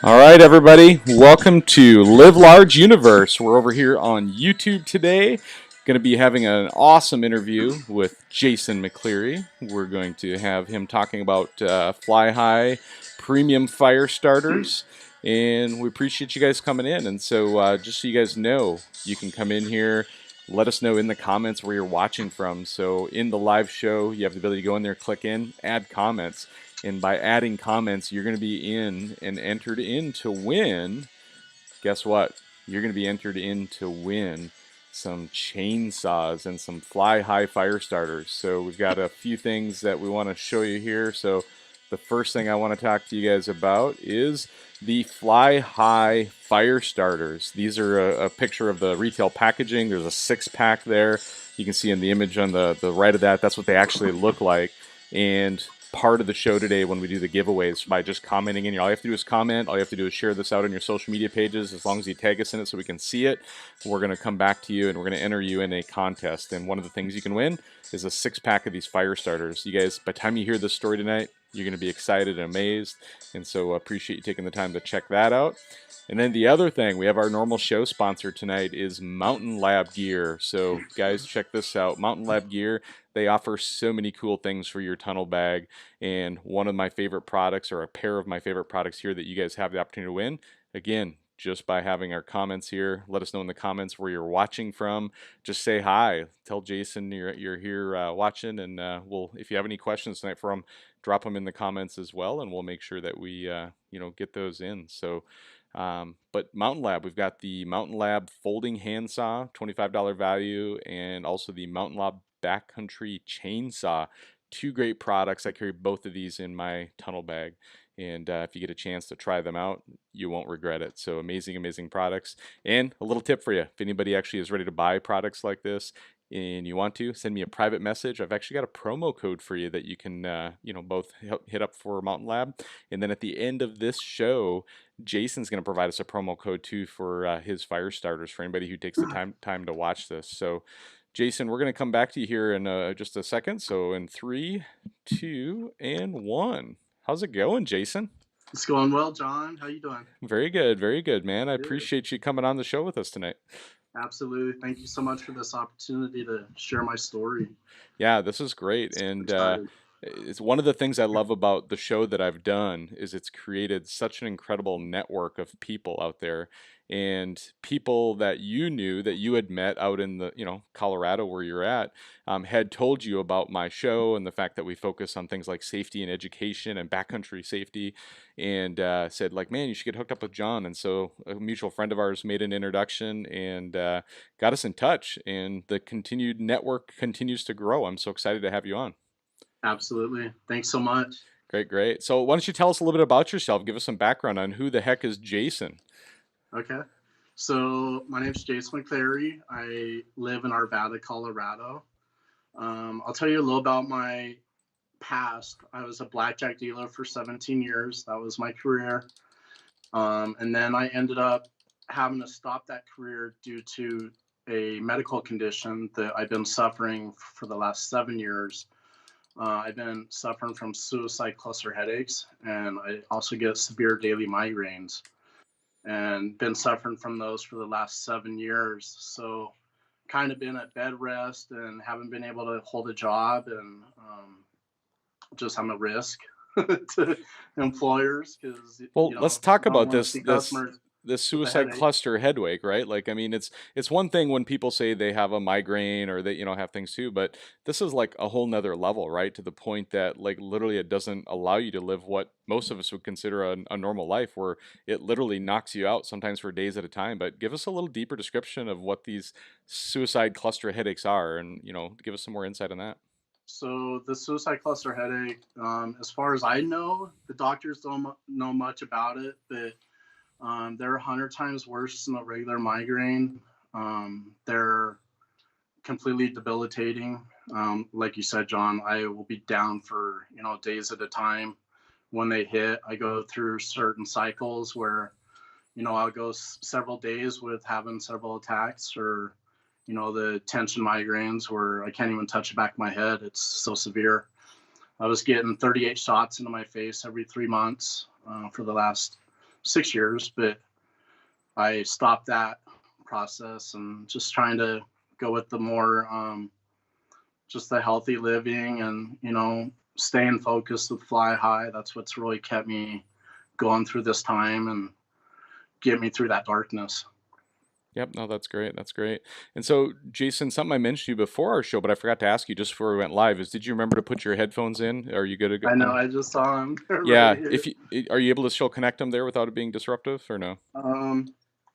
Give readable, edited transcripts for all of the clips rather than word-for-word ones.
All right, everybody, welcome to Live Large Universe. We're over here on YouTube today. Going to be having an awesome interview with Jason McCleary. We're going to have him talking about Fly High Premium Firestarters, and we appreciate you guys coming in. And so, just so you guys know, you can come in here. Let us know in the comments where you're watching from. So in the live show, you have the ability to go in there, click in, add comments. And by adding comments, you're going to be in and entered in to win. Guess what? You're going to be entered in to win some chainsaws and some Fly High fire starters. So we've got a few things that we want to show you here. So the first thing I want to talk to you guys about is the Fly High fire starters. These are a picture of the retail packaging. There's a 6-pack there. You can see in the image on the right of that. That's what they actually look like. And part of the show today when we do the giveaways by just commenting in here. All you have to do is comment. All you have to do is share this out on your social media pages as long as you tag us in it so we can see it. We're going to come back to you and we're going to enter you in a contest. And one of the things you can win is a 6-pack of these fire starters. You guys, by the time you hear this story tonight, you're going to be excited and amazed. And so I appreciate you taking the time to check that out. And then the other thing, we have our normal show sponsor tonight is Mountain Lab Gear. So guys, check this out. Mountain Lab Gear, they offer so many cool things for your tunnel bag. And one of my favorite products, or a pair of my favorite products here that you guys have the opportunity to win, again, just by having our comments here. Let us know in the comments where you're watching from. Just say hi. Tell Jason you're here watching, and we'll, if you have any questions tonight for him, drop them in the comments as well, and we'll make sure that we get those in. So. But Mountain Lab, we've got the Mountain Lab folding handsaw, $25 value, and also the Mountain Lab backcountry chainsaw. Two great products. I carry both of these in my tunnel bag. And if you get a chance to try them out, you won't regret it. So amazing, amazing products. And a little tip for you. If anybody actually is ready to buy products like this and you want to, send me a private message. I've actually got a promo code for you that you can, both hit up for Mountain Lab. And then at the end of this show, Jason's going to provide us a promo code too for his fire starters for anybody who takes the time to watch this. So, Jason, we're going to come back to you here in just a second. So, in 3, 2, and 1. How's it going, Jason? It's going well, John. How you doing? Very good, man. I Good. appreciate you coming on the show with us tonight. Absolutely. Thank you so much for this opportunity to share my story. Yeah, this is great, and it's one of the things I love about the show that I've done is it's created such an incredible network of people out there, and people that you knew that you had met out in the Colorado where you're at had told you about my show and the fact that we focus on things like safety and education and backcountry safety, and said like, man, you should get hooked up with John. And so a mutual friend of ours made an introduction and got us in touch, and the continued network continues to grow. I'm so excited to have you on. Absolutely. Thanks so much. Great. So why don't you tell us a little bit about yourself? Give us some background on who the heck is Jason. Okay. So my name's Jason McCleary. I live in Arvada, Colorado. I'll tell you a little about my past. I was a blackjack dealer for 17 years. That was my career. And then I ended up having to stop that career due to a medical condition that I've been suffering for the last 7 years. I've been suffering from suicide cluster headaches, and I also get severe daily migraines, and been suffering from those for the last 7 years. So kind of been at bed rest and haven't been able to hold a job, and just I'm a risk to employers because let's talk about this suicide headache. cluster headache, right? Like, I mean, it's one thing when people say they have a migraine or they have things too, but this is like a whole nother level, right? To the point that like literally it doesn't allow you to live what most of us would consider a normal life, where it literally knocks you out sometimes for days at a time. But give us a little deeper description of what these suicide cluster headaches are, and give us some more insight on that. So the suicide cluster headache, as far as I know, the doctors don't know much about it, but they're 100 times worse than a regular migraine. They're completely debilitating. Like you said, John, I will be down for days at a time. When they hit, I go through certain cycles where I'll go several days with having several attacks, or the tension migraines where I can't even touch the back of my head. It's so severe. I was getting 38 shots into my face every 3 months for the last 6 years, but I stopped that process and just trying to go with the more just the healthy living and, you know, staying focused with Fly High. That's what's really kept me going through this time and get me through that darkness. Yep, no, that's great. That's great. And so, Jason, something I mentioned to you before our show, but I forgot to ask you just before we went live is, did you remember to put your headphones in? Are you good to go? I know, I just saw them right Yeah. here. If you are you able to still connect them there without it being disruptive or no? Because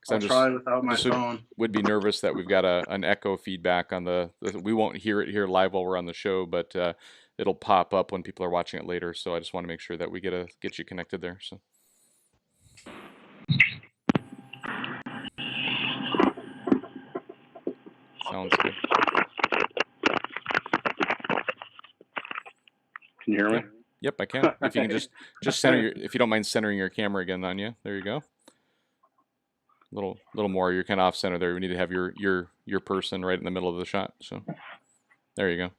I'll I'm try without my just phone. would be nervous that we've got an echo feedback on we won't hear it here live while we're on the show, but it'll pop up when people are watching it later. So I just want to make sure that we get you connected there. So sounds good. Can you hear me? Yep, I can. If you can just center if you don't mind centering your camera again on you. There you go. Little more. You're kind of off center there. We need to have your person right in the middle of the shot. So there you go.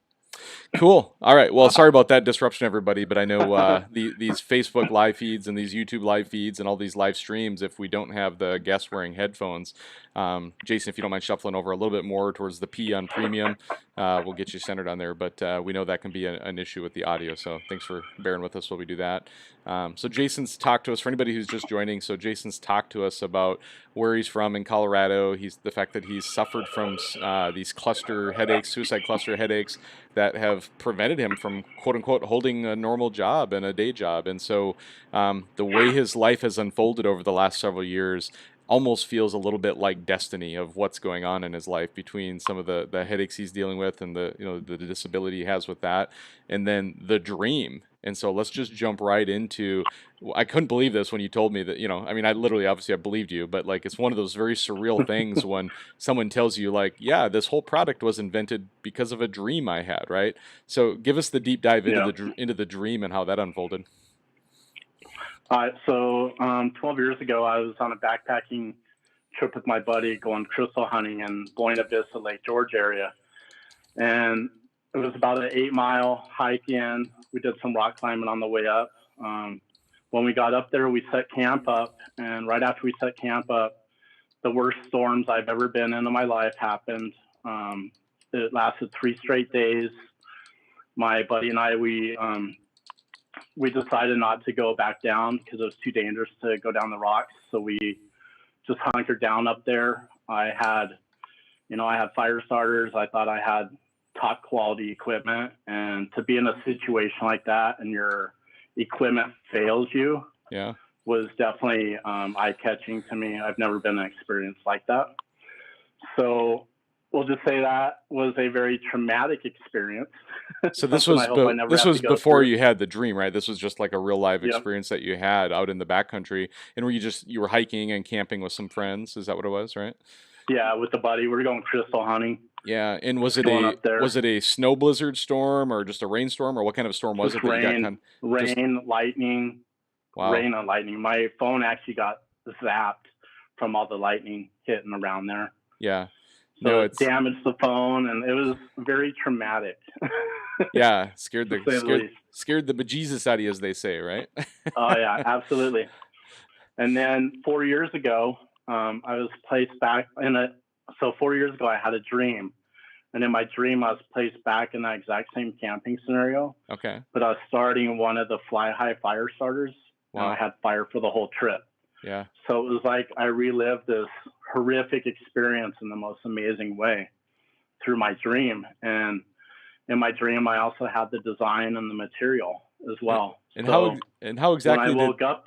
Cool. All right. Well, sorry about that disruption, everybody. But I know these Facebook live feeds and these YouTube live feeds and all these live streams, if we don't have the guests wearing headphones, Jason, if you don't mind shuffling over a little bit more towards the P on premium, we'll get you centered on there. But we know that can be an issue with the audio. So thanks for bearing with us while we do that. So Jason's talked to us, for anybody who's just joining, so Jason's talked to us about where he's from in Colorado. The fact that he's suffered from these cluster headaches, suicide cluster headaches, that have prevented him from, quote unquote, holding a normal job and a day job. And so the way his life has unfolded over the last several years almost feels a little bit like destiny of what's going on in his life, between some of the headaches he's dealing with and the disability he has with that, and then the dream. And so let's just jump right into, I couldn't believe this when you told me that, I mean, obviously I believed you, but like, it's one of those very surreal things when someone tells you like, yeah, this whole product was invented because of a dream I had, right? So give us the deep dive into the dream and how that unfolded. So 12 years ago, I was on a backpacking trip with my buddy going crystal hunting in Buena Vista, Lake George area. And it was about an 8-mile hike in. We did some rock climbing on the way up. When we got up there, we set camp up. And right after we set camp up, the worst storms I've ever been in my life happened. It lasted 3 straight days. My buddy and I, we decided not to go back down because it was too dangerous to go down the rocks. So we just hunkered down up there. I had Firestarters. I thought I had top quality equipment, and to be in a situation like that and your equipment fails you was definitely eye-catching to me. I've never been in an experience like that. So we'll just say that was a very traumatic experience. So this was before you had the dream, right? This was just like a real live experience that you had out in the backcountry, and you were hiking and camping with some friends. Is that what it was, right? Yeah, with a buddy. We were going crystal hunting. Yeah, and was it a snow blizzard storm or just a rainstorm, or what kind of storm was it? Rain, lightning. Wow. Rain and lightning. My phone actually got zapped from all the lightning hitting around there. Yeah. So it damaged the phone, and it was very traumatic. Yeah, scared the bejesus out of you, as they say, right? Oh yeah, absolutely. And then 4 years ago, I was placed back so 4 years ago, I had a dream. And in my dream, I was placed back in that exact same camping scenario. Okay. But I was starting one of the Fly High Firestarters. Wow. And I had fire for the whole trip. Yeah. So it was like I relived this horrific experience in the most amazing way through my dream. And in my dream, I also had the design and the material as well. And how exactly when I woke up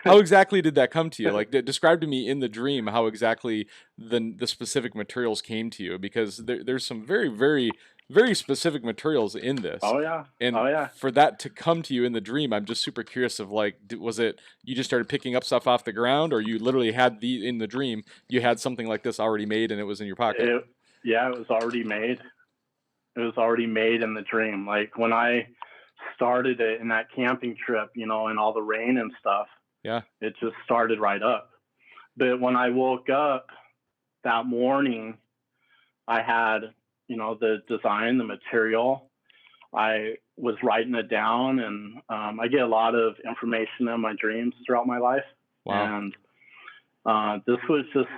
how exactly did that come to you? Like, describe to me in the dream how exactly the specific materials came to you, because there's some very, very, very specific materials in this. Oh yeah. And for that to come to you in the dream, I'm just super curious of like, was it you just started picking up stuff off the ground, or you literally had in the dream you had something like this already made and it was in your pocket? It was already made. It was already made in the dream. Like when I started it in that camping trip, and all the rain and stuff. Yeah. It just started right up. But when I woke up that morning, I had, the design, the material. I was writing it down, and I get a lot of information in my dreams throughout my life. Wow. And this was just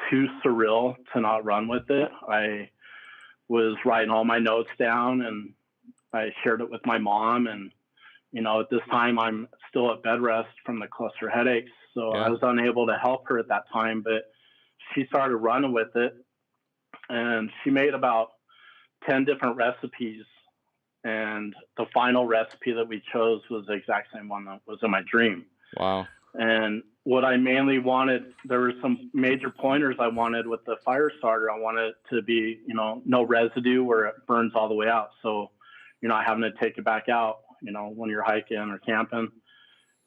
too surreal to not run with it. I was writing all my notes down, and I shared it with my mom. And, at this time I'm still at bed rest from the cluster headaches. So I was unable to help her at that time, but she started running with it, and she made about 10 different recipes. And the final recipe that we chose was the exact same one that was in my dream. Wow. And what I mainly wanted, there were some major pointers I wanted with the Firestarter. I wanted it to be, no residue where it burns all the way out. So you're not having to take it back out, when you're hiking or camping.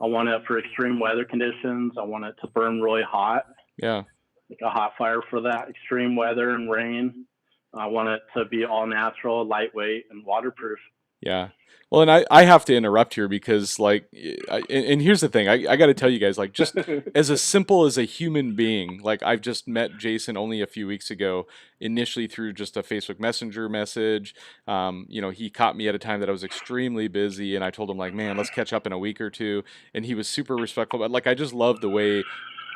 I want it for extreme weather conditions. I want it to burn really hot. Yeah. Like a hot fire for that extreme weather and rain. I want it to be all natural, lightweight, and waterproof. Yeah. Well, and I have to interrupt here because, like, and here's the thing. I got to tell you guys, like, just as simple as a human being, like, I've just met Jason only a few weeks ago, initially through just a Facebook Messenger message. He caught me at a time that I was extremely busy, and I told him, like, man, let's catch up in a week or two. And he was super respectful. But, like, I just love the way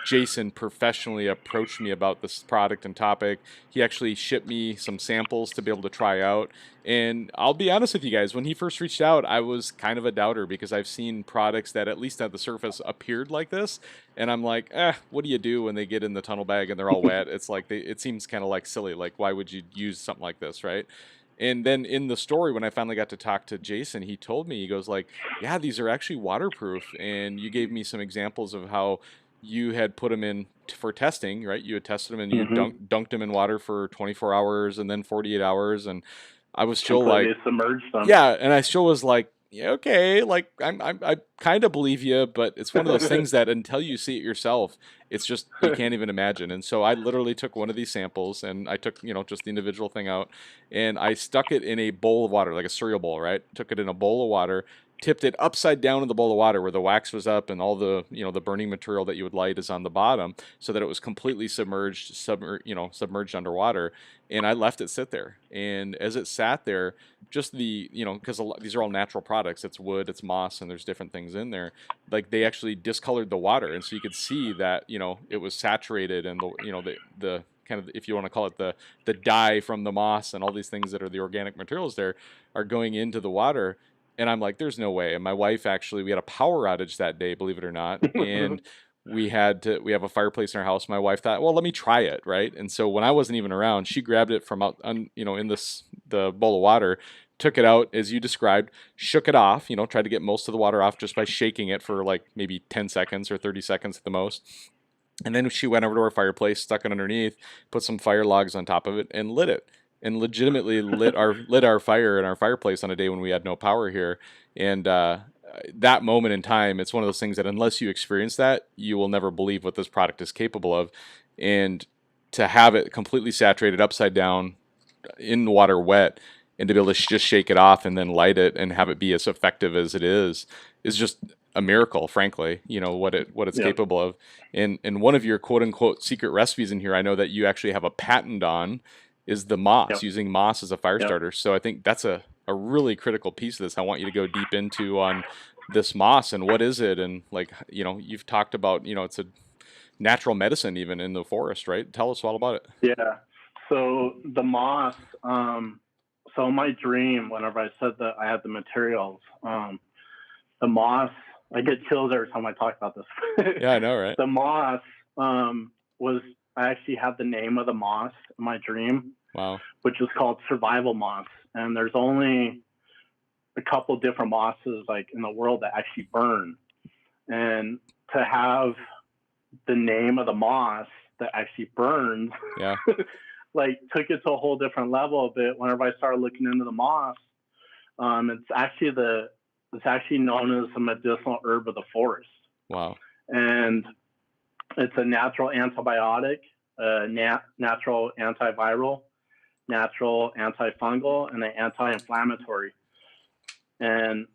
Jason professionally approached me about this product and topic. He actually shipped me some samples to be able to try out. And I'll be honest with you guys, when he first reached out, I was kind of a doubter because I've seen products that at least at the surface appeared like this. And I'm like, what do you do when they get in the tunnel bag and they're all wet? It's like, it seems kind of like silly. Like, why would you use something like this, right? And then in the story, when I finally got to talk to Jason, he told me, he goes like, yeah, these are actually waterproof. And you gave me some examples of how you had put them in for testing, right? You had tested them and you dunked them in water for 24 hours and then 48 hours. And I was still completely like, submerged them. yeah. And I still was like, yeah, okay. Like I kind of believe you, but it's one of those things that until you see it yourself, it's just, you can't even imagine. And so I literally took one of these samples and I took, just the individual thing out and I stuck it in a bowl of water, like a cereal bowl, right? Took it in a bowl of water, tipped it upside down in the bowl of water where the wax was up and all the, the burning material that you would light is on the bottom, so that it was completely submerged underwater. And I left it sit there. And as it sat there, just the, because these are all natural products, it's wood, it's moss, and there's different things in there. Like they actually discolored the water. And so you could see that, it was saturated and the kind of, if you want to call it the dye from the moss and all these things that are the organic materials there are going into the water. And I'm like, there's no way. And my wife we had a power outage that day, believe it or not. And we have a fireplace in our house. My wife thought, well, let me try it. Right. And so when I wasn't even around, she grabbed it from out, in the bowl of water, took it out as you described, shook it off, tried to get most of the water off just by shaking it for like maybe 10 seconds or 30 seconds at the most. And then she went over to our fireplace, stuck it underneath, put some fire logs on top of it and lit it. And legitimately lit our fire in our fireplace on a day when we had no power here. And that moment in time, it's one of those things that unless you experience that, you will never believe what this product is capable of. And to have it completely saturated upside down in the water wet and to be able to just shake it off and then light it and have it be as effective as it is just a miracle, frankly, what it's capable of. And one of your quote unquote secret recipes in here, I know that you actually have a patent on, is the moss, using moss as a fire starter. So I think that's a really critical piece of this. I want you to go deep into on this moss and what is it? And like, you've talked about, it's a natural medicine even in the forest, right? Tell us all about it. Yeah. So the moss, so my dream, whenever I said that I had the materials, the moss, I get chills every time I talk about this. Yeah, I know, right? The moss I actually had the name of the moss in my dream. Wow. Which is called survival moss. And there's only a couple different mosses like in the world that actually burn. And to have the name of the moss that actually burns, like took it to a whole different level of it. Whenever I started looking into the moss, it's actually known as the medicinal herb of the forest. Wow. And it's a natural antibiotic, natural antiviral, natural antifungal, and an anti-inflammatory. And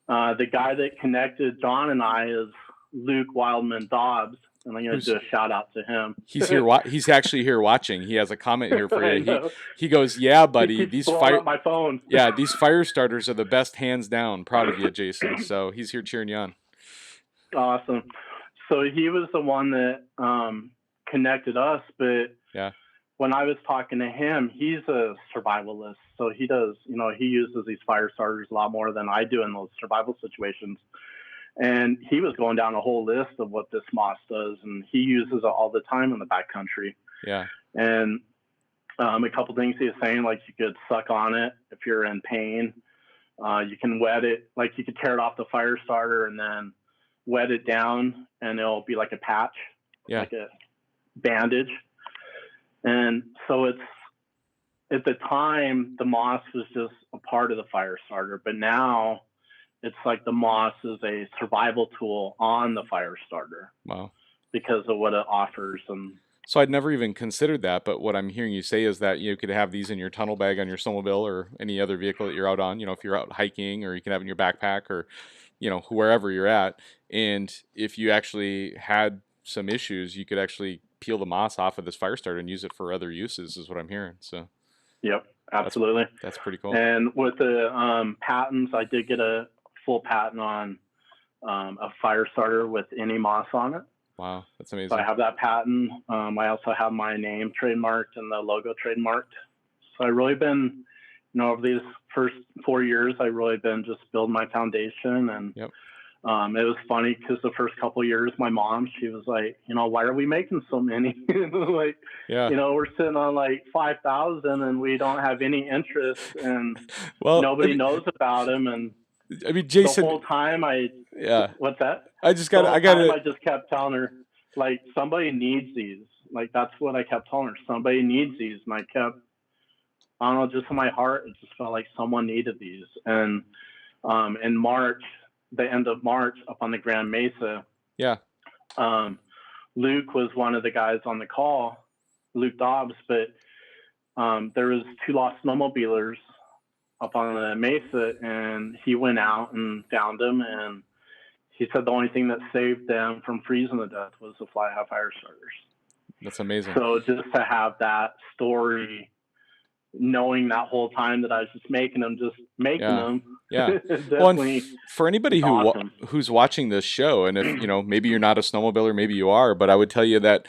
the guy that connected John and I is Luke Wildman Dobbs, and I'm going to do a shout out to him. He's here. He's actually here watching. He has a comment here for you. He goes, "Yeah, buddy, these my phone. Yeah, these fire starters are the best, hands down. Proud of you, Jason." So he's here cheering you on. Awesome. So he was the one that connected us, but Yeah. when I was talking to him, he's a survivalist. So he does, he uses these fire starters a lot more than I do in those survival situations. And he was going down a whole list of what this moss does, and he uses it all the time in the backcountry. Yeah. And a couple things he was saying, like you could suck on it if you're in pain. You can wet it, like you could tear it off the fire starter and then wet it down, and it'll be like a patch, like a bandage. And so it's, at the time, the moss was just a part of the fire starter, but now it's like the moss is a survival tool on the fire starter. Wow. Because of what it offers. And so I'd never even considered that, but what I'm hearing you say is that you could have these in your tunnel bag on your snowmobile or any other vehicle that you're out on, if you're out hiking, or you can have in your backpack, or wherever you're at. And if you actually had some issues, you could actually peel the moss off of this fire starter and use it for other uses, is what I'm hearing. So yep, absolutely. That's pretty cool. And with the patents, I did get a full patent on a fire starter with any moss on it. Wow, that's amazing. So I have that patent. I also have my name trademarked and the logo trademarked. So I've really been, over these first 4 years, I've really been just building my foundation. And yep. It was funny because the first couple of years, my mom, she was like, why are we making so many? Like, we're sitting on like 5,000 and we don't have any interest, and nobody knows about them. And Jason, the whole time what's that? I just kept telling her, like, somebody needs these. Like, that's what I kept telling her. Somebody needs these. And I kept, I don't know, just in my heart, it just felt like someone needed these. And in March, the end of March, up on the Grand Mesa, Luke was one of the guys on the call, Luke Dobbs, but there was 2 lost snowmobilers up on the Mesa, and he went out and found them, and he said the only thing that saved them from freezing to death was the fly half fire starters. That's amazing. So just to have that story, knowing that whole time that I was just making them. Yeah. Well, for anybody who's watching this show, and if maybe you're not a snowmobiler, maybe you are, but I would tell you that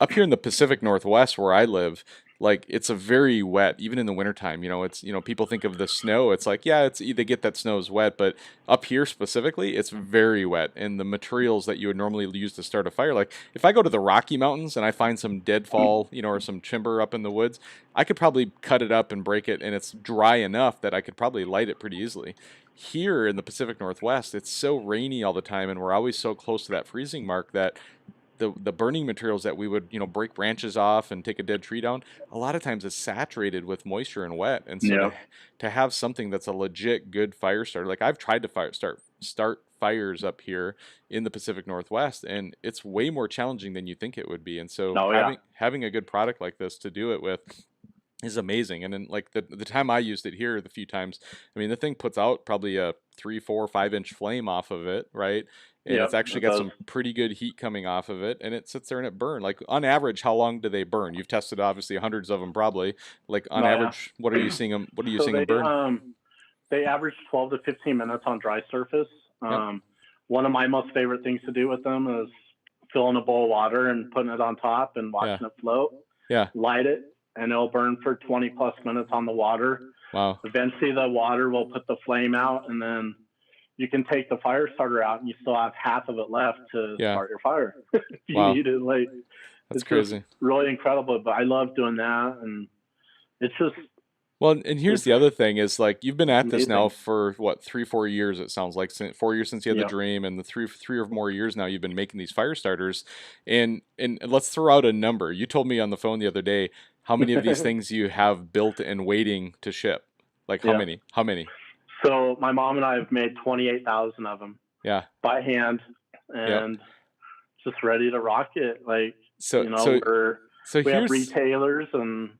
up here in the Pacific Northwest where I live, like, it's a very wet, even in the wintertime, it's, people think of the snow, it's like, they get that snow is wet, but up here specifically, it's very wet. And the materials that you would normally use to start a fire, like if I go to the Rocky Mountains and I find some deadfall, or some timber up in the woods, I could probably cut it up and break it, and it's dry enough that I could probably light it pretty easily. Here in the Pacific Northwest, it's so rainy all the time, and we're always so close to that freezing mark that the burning materials that we would break branches off and take a dead tree down, a lot of times it's saturated with moisture and wet. And so to have something that's a legit good fire starter, like I've tried to start fires up here in the Pacific Northwest, and it's way more challenging than you think it would be. And so having a good product like this to do it with is amazing. And then, like, the time I used it here, the few times, I mean, the thing puts out probably a 3, 4, 5-inch flame off of it, right? And it's actually got some pretty good heat coming off of it, and it sits there and it burns. Like, on average, how long do they burn? You've tested obviously hundreds of them, probably. Like, on average, what are you seeing them? What are you seeing them burn? They average 12 to 15 minutes on dry surface. One of my most favorite things to do with them is filling a bowl of water and putting it on top and watching it float. Light it, and it'll burn for 20 plus minutes on the water. Wow. Eventually, the water will put the flame out, and then you can take the fire starter out, and you still have half of it left to start your fire if you need it. Like, that's crazy. Really incredible. But I love doing that, and it's just. Well, and here's the other thing is, like, you've been at this now for what, 3, 4 years? It sounds like 4 years since you had the dream, and the three or more years now you've been making these fire starters. And let's throw out a number. You told me on the phone the other day how many of these things you have built and waiting to ship. Like, how many? How many? So my mom and I have made 28,000 of them. By hand, and just ready to rock it. Like, we have retailers and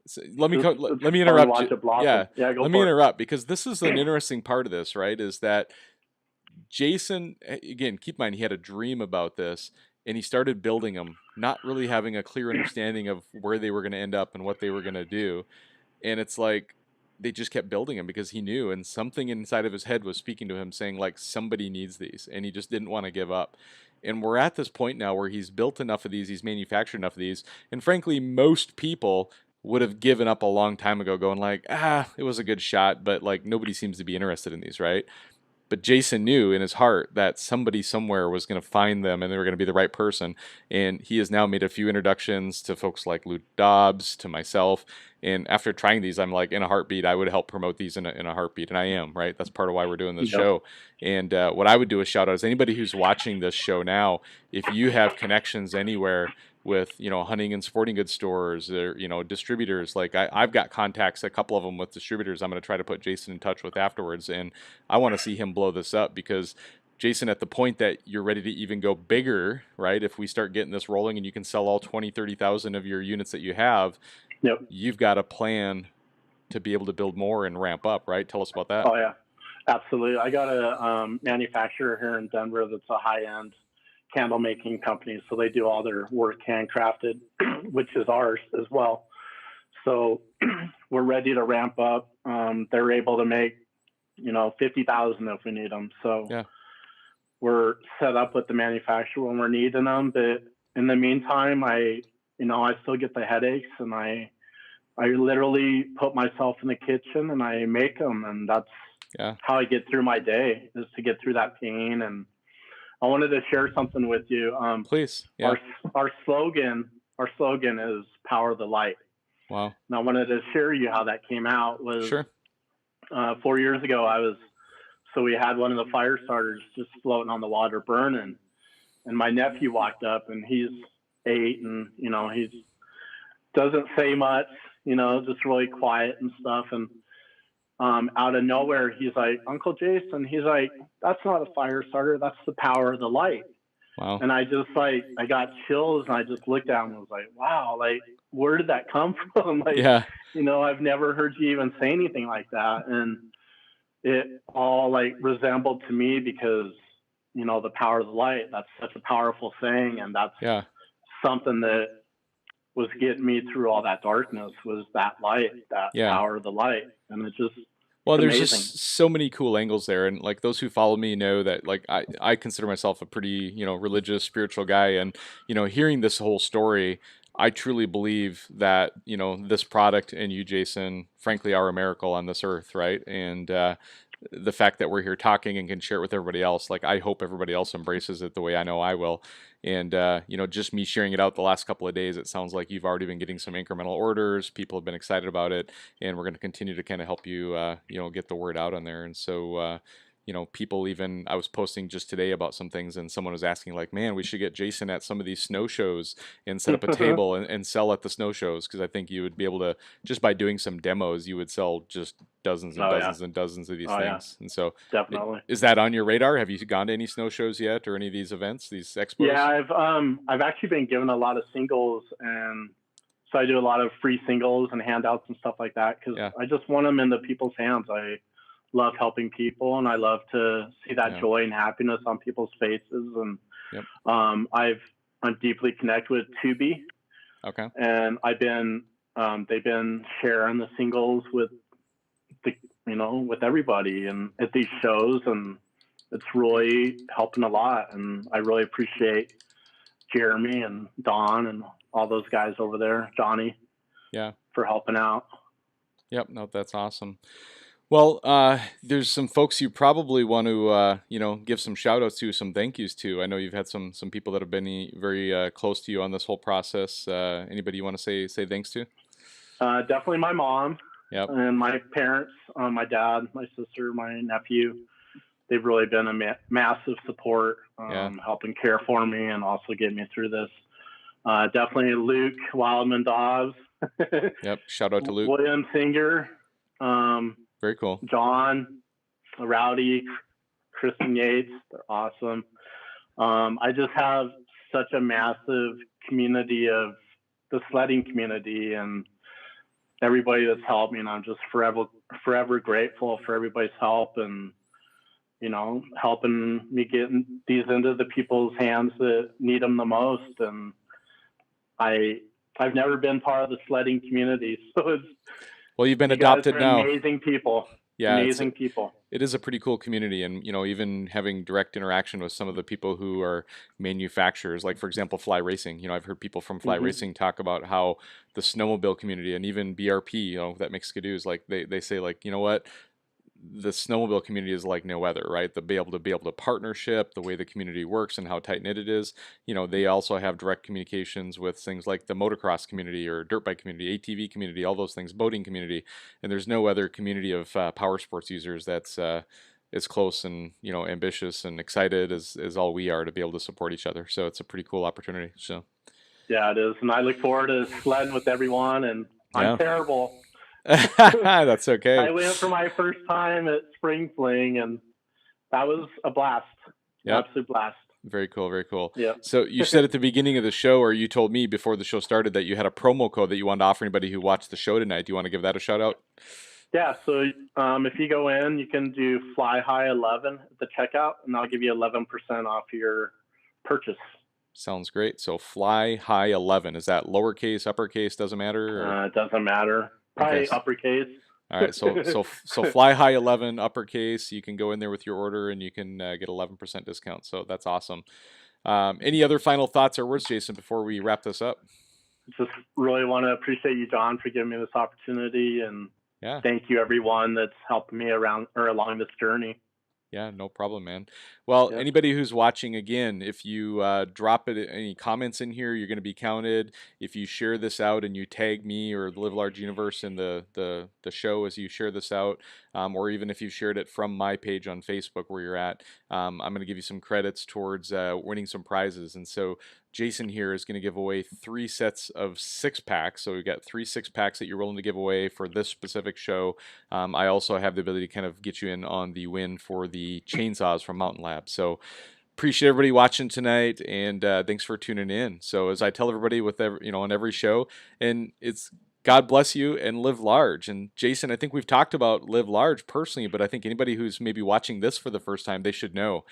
so let me interrupt. Let me interrupt, because this is an interesting part of this, right? Is that Jason, again, keep in mind, he had a dream about this, and he started building them, not really having a clear understanding of where they were going to end up and what they were going to do. And it's like, they just kept building them because he knew, and something inside of his head was speaking to him saying like somebody needs these, and he just didn't want to give up. And we're at this point now where he's built enough of these, he's manufactured enough of these, and frankly most people would have given up a long time ago going like, it was a good shot, but like nobody seems to be interested in these, right? But Jason knew in his heart that somebody somewhere was going to find them and they were going to be the right person. And he has now made a few introductions to folks like Luke Dobbs, to myself. And after trying these, I'm like, in a heartbeat, I would help promote these in a heartbeat. And I am, right? That's part of why we're doing this show. And what I would do is shout out is anybody who's watching this show now, if you have connections anywhere with, hunting and sporting goods stores or, distributors, like I've got contacts, a couple of them with distributors I'm going to try to put Jason in touch with afterwards. And I want to see him blow this up because Jason, at the point that you're ready to even go bigger, right? If we start getting this rolling and you can sell all 20, 30,000 of your units that you have, you've got a plan to be able to build more and ramp up, right? Tell us about that. Oh yeah, absolutely. I got a manufacturer here in Denver that's a high-end candle making company. So they do all their work handcrafted, which is ours as well. So we're ready to ramp up. They're able to make, 50,000 if we need them. So we're set up with the manufacturer when we're needing them. But in the meantime, I still get the headaches, and I literally put myself in the kitchen and I make them. And that's how I get through my day, is to get through that pain. And I wanted to share something with you. Please. Yeah. Our slogan is "Power the Light." Wow. And I wanted to share you how that came out. Was 4 years ago, we had one of the Firestarters just floating on the water burning, and my nephew walked up, and he's 8, and he doesn't say much, just really quiet and stuff. And out of nowhere, he's like, "Uncle Jason," he's like, "That's not a fire starter. That's the power of the light." Wow. And I just I got chills, and I just looked at him and was like, wow, like, where did that come from? Like, I've never heard you even say anything like that. And it all resembled to me because, the power of the light, that's such a powerful thing. And that's something that was getting me through all that darkness, was that light, that power of the light. And it just, well, there's amazing. Just so many cool angles there. And like those who follow me know that I consider myself a pretty, religious, spiritual guy. And, hearing this whole story, I truly believe that, this product and you, Jason, frankly, are a miracle on this earth, right? And the fact that we're here talking and can share it with everybody else, I hope everybody else embraces it the way I know I will. And, just me sharing it out the last couple of days, it sounds like you've already been getting some incremental orders. People have been excited about it, and we're going to continue to kind of help you, get the word out on there. And so, people even, I was posting just today about some things, and someone was asking like, man, we should get Jason at some of these snow shows and set up a table and sell at the snow shows. Because I think you would be able to, just by doing some demos, you would sell just dozens and dozens and dozens of these things. And so definitely. Is that on your radar? Have you gone to any snow shows yet, or any of these events, these expos? Yeah, I've actually been given a lot of singles, and so I do a lot of free singles and handouts and stuff like that, because I just want them in the people's hands. I love helping people, and I love to see that joy and happiness on people's faces. And I'm deeply connected with Tubi. Okay. And they've been sharing the singles with with everybody and at these shows, and it's really helping a lot. And I really appreciate Jeremy and Don and all those guys over there, Johnny, for helping out. Yep. No, that's awesome. Well, there's some folks you probably want to, give some shout outs to, some thank yous to. I know you've had some people that have been very close to you on this whole process. Anybody you want to say thanks to? Definitely my mom. Yep. And my parents, my dad, my sister, my nephew. They've really been a massive support, helping care for me and also get me through this. Definitely Luke Wildman Dobbs. Yep. Shout out to Luke. William Singer. Very cool. John, Rowdy, Kristen Yates. They're awesome. I just have such a massive community of the sledding community and everybody that's helped me. And I'm just forever grateful for everybody's help and, helping me get these into the people's hands that need them the most. And I've never been part of the sledding community. So Well, you've been You guys adopted are now. amazing people. Yeah, Amazing people. it is a pretty cool community, and even having direct interaction with some of the people who are manufacturers, like for example Fly Racing. I've heard people from Fly Racing talk about how the snowmobile community and even BRP, that makes Skidoos, like they say, like, you know what, the snowmobile community is like no other, right? The be able to partnership, the way the community works and how tight knit it is. They also have direct communications with things like the motocross community or dirt bike community, ATV community, all those things, boating community, and there's no other community of power sports users that's as close and ambitious and excited as all we are to be able to support each other. So it's a pretty cool opportunity. So yeah, it is, and I look forward to sledding with everyone. And I'm terrible. That's okay. I went for my first time at Spring Fling, and that was a blast. Yep. Absolute blast. Very cool, very cool. Yeah. So you said at the beginning of the show, or you told me before the show started, that you had a promo code that you wanted to offer anybody who watched the show tonight. Do you want to give that a shout out? Yeah, so if you go in, you can do Fly High 11 at the checkout, and I'll give you 11% off your purchase. Sounds great. So Fly High 11, is that lowercase, uppercase, doesn't matter? Or? It doesn't matter. Probably Okay. uppercase. All right, so Fly High 11 uppercase. You can go in there with your order and you can get 11% discount. So that's awesome. Any other final thoughts or words, Jason, before we wrap this up? Just really want to appreciate you, John, for giving me this opportunity, and thank you everyone that's helped me along this journey. Yeah, no problem, man. Well, anybody who's watching, again, if you drop any comments in here, you're going to be counted. If you share this out and you tag me or the Live Large Universe in the show as you share this out, or even if you shared it from my page on Facebook where you're at, I'm going to give you some credits towards winning some prizes. And so Jason here is going to give away 3 sets of 6-packs. So we've got 3 6-packs that you're willing to give away for this specific show. I also have the ability to kind of get you in on the win for the chainsaws from Mountain Lab. So appreciate everybody watching tonight, and thanks for tuning in. So as I tell everybody with on every show, and it's God bless you and live large. And Jason, I think we've talked about live large personally, but I think anybody who's maybe watching this for the first time, they should know,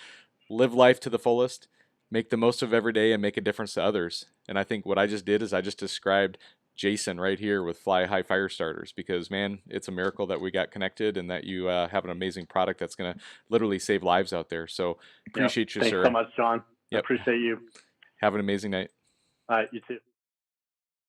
live life to the fullest. Make the most of every day and make a difference to others. And I think what I just did is I just described Jason right here with Fly High Firestarters, because, man, it's a miracle that we got connected and that you have an amazing product that's going to literally save lives out there. So appreciate you, sir. Thanks so much, John. I appreciate you. Have an amazing night. All right, you too.